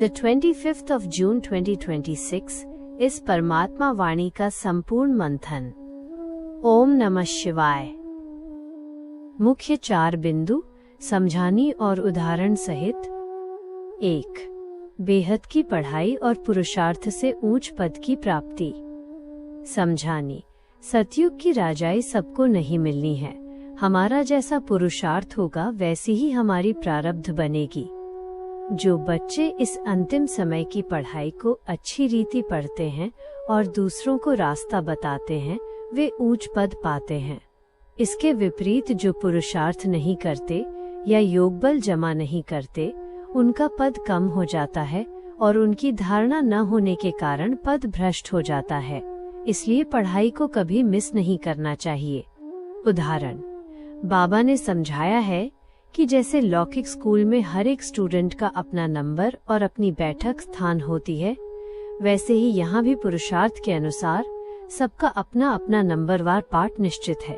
The 25th of June 2026 इस परमात्मा वाणी का संपूर्ण मंथन। ओम नमः शिवाय। मुख्य 4 बिंदु समझानी और उदाहरण सहित। 1. बेहद की पढ़ाई और पुरुषार्थ से ऊंच पद की प्राप्ति। समझानी। सतयुग की राजाई सबको नहीं मिलनी है। हमारा जैसा पुरुषार्थ होगा वैसी ही हमारी प्रारब्ध बनेगी। जो बच्चे इस अंतिम समय की पढ़ाई को अच्छी रीति पढ़ते हैं और दूसरों को रास्ता बताते हैं, वे ऊंच पद पाते हैं। इसके विपरीत जो पुरुषार्थ नहीं करते या योगबल जमा नहीं करते, उनका पद कम हो जाता है और उनकी धारणा न होने के कारण पद भ्रष्ट हो जाता है। इसलिए पढ़ाई को कभी मिस नहीं करना चाहिए। उदाहरण। बाबा ने समझाया है कि जैसे लौकिक स्कूल में हर एक स्टूडेंट का अपना नंबर और अपनी बैठक स्थान होती है, वैसे ही यहाँ भी पुरुषार्थ के अनुसार सबका अपना अपना नंबरवार पार्ट निश्चित है।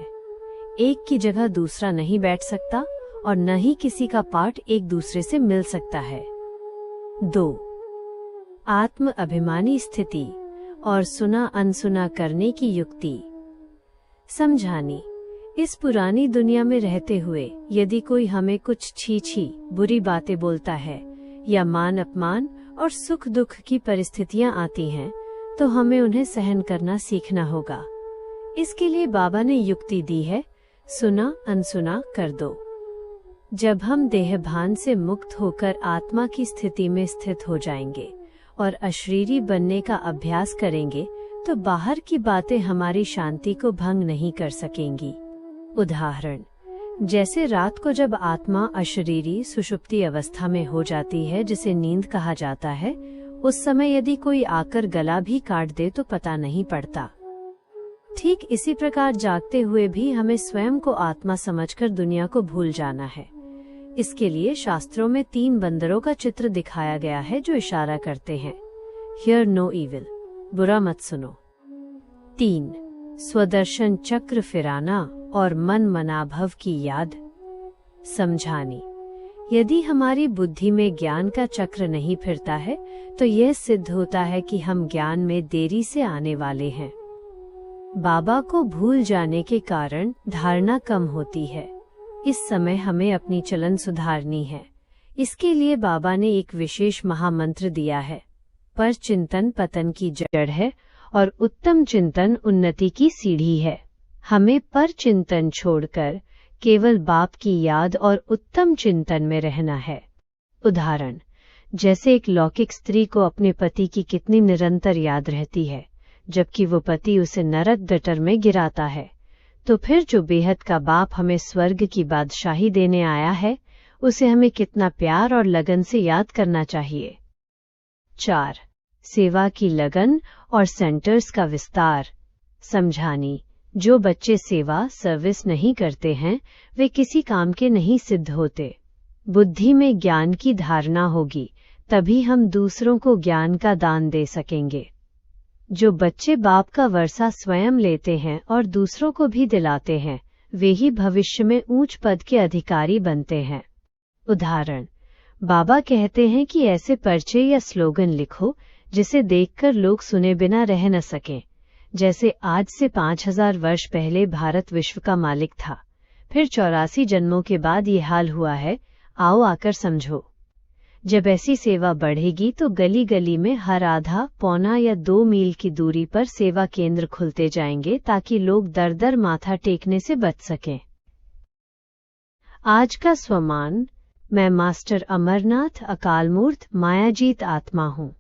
एक की जगह दूसरा नहीं बैठ सकता और न ही किसी का पार्ट एक दूसरे से मिल सकता है। 2. आत्म अभिमानी स्थिति और सुना अनसुना करने की युक्ति। समझानी। इस पुरानी दुनिया में रहते हुए यदि कोई हमें कुछ छी बुरी बातें बोलता है या मान अपमान और सुख दुख की परिस्थितियां आती हैं, तो हमें उन्हें सहन करना सीखना होगा। इसके लिए बाबा ने युक्ति दी है, सुना अनसुना कर दो। जब हम देहभान से मुक्त होकर आत्मा की स्थिति में स्थित हो जाएंगे और अशरीरी बनने का अभ्यास करेंगे, तो बाहर की बातें हमारी शांति को भंग नहीं कर सकेंगी। उदाहरण। जैसे रात को जब आत्मा अशरीरी सुषुप्ति अवस्था में हो जाती है, जिसे नींद कहा जाता है, उस समय यदि कोई आकर गला भी काट दे तो पता नहीं पड़ता। ठीक इसी प्रकार जागते हुए भी हमें स्वयं को आत्मा समझकर दुनिया को भूल जाना है। इसके लिए शास्त्रों में 3 बंदरों का चित्र दिखाया गया है जो इशारा करते हैं, हियर नो इविल, बुरा मत सुनो। 3. स्वदर्शन चक्र फिराना और मन मनाभव की याद। समझानी। यदि हमारी बुद्धि में ज्ञान का चक्र नहीं फिरता है, तो यह सिद्ध होता है कि हम ज्ञान में देरी से आने वाले हैं। बाबा को भूल जाने के कारण धारणा कम होती है। इस समय हमें अपनी चलन सुधारनी है। इसके लिए बाबा ने एक विशेष महामंत्र दिया है, पर चिंतन पतन की जड़ है और उत्तम चिंतन उन्नति की सीढ़ी है। हमें पर चिंतन छोड़कर केवल बाप की याद और उत्तम चिंतन में रहना है। उदाहरण। जैसे एक लौकिक स्त्री को अपने पति की कितनी निरंतर याद रहती है, जबकि वो पति उसे नरक गटर में गिराता है, तो फिर जो बेहद का बाप हमें स्वर्ग की बादशाही देने आया है, उसे हमें कितना प्यार और लगन से याद करना चाहिए। 4. सेवा की लगन और सेंटर्स का विस्तार। समझानी। जो बच्चे सेवा सर्विस नहीं करते हैं, वे किसी काम के नहीं सिद्ध होते। बुद्धि में ज्ञान की धारणा होगी, तभी हम दूसरों को ज्ञान का दान दे सकेंगे। जो बच्चे बाप का वर्षा स्वयं लेते हैं और दूसरों को भी दिलाते हैं, वे ही भविष्य में ऊंच पद के अधिकारी बनते हैं। उदाहरण। बाबा कहते हैं कि ऐसे पर्चे या स्लोगन लिखो जिसे देखकर लोग सुने बिना रह न सकें। जैसे आज से 5000 वर्ष पहले भारत विश्व का मालिक था, फिर 84 जन्मों के बाद ये हाल हुआ है, आओ आकर समझो। जब ऐसी सेवा बढ़ेगी तो गली गली में हर आधा, पौना या 2 मील की दूरी पर सेवा केंद्र खुलते जाएंगे, ताकि लोग दर दर माथा टेकने से बच सकें। आज का स्वमान। मैं मास्टर अमरनाथ अकालमूर्त मायाजीत आत्मा हूँ।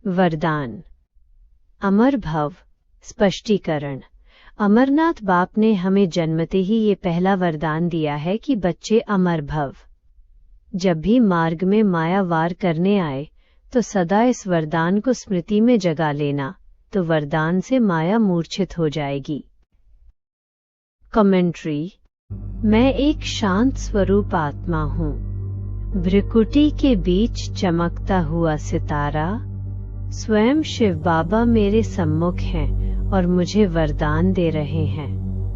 वरदान। अमर भव। स्पष्टीकरण। अमरनाथ बाप ने हमें जन्मते ही ये पहला वरदान दिया है कि बच्चे अमर भव। जब भी मार्ग में माया वार करने आए, तो सदा इस वरदान को स्मृति में जगा लेना, तो वरदान से माया मूर्छित हो जाएगी। कमेंट्री। मैं एक शांत स्वरूप आत्मा हूँ। भ्रिकुटी के बीच चमकता हुआ सितारा। स्वयं शिव बाबा मेरे सम्मुख हैं और मुझे वरदान दे रहे हैं,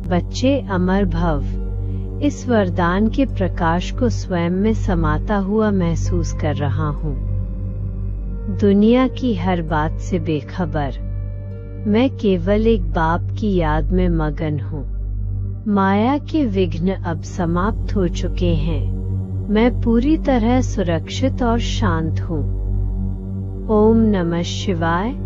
बच्चे अमर भव। इस वरदान के प्रकाश को स्वयं में समाता हुआ महसूस कर रहा हूँ। दुनिया की हर बात से बेखबर मैं केवल एक बाप की याद में मगन हूँ। माया के विघ्न अब समाप्त हो चुके हैं। मैं पूरी तरह सुरक्षित और शांत हूँ। ओम नमः शिवाय।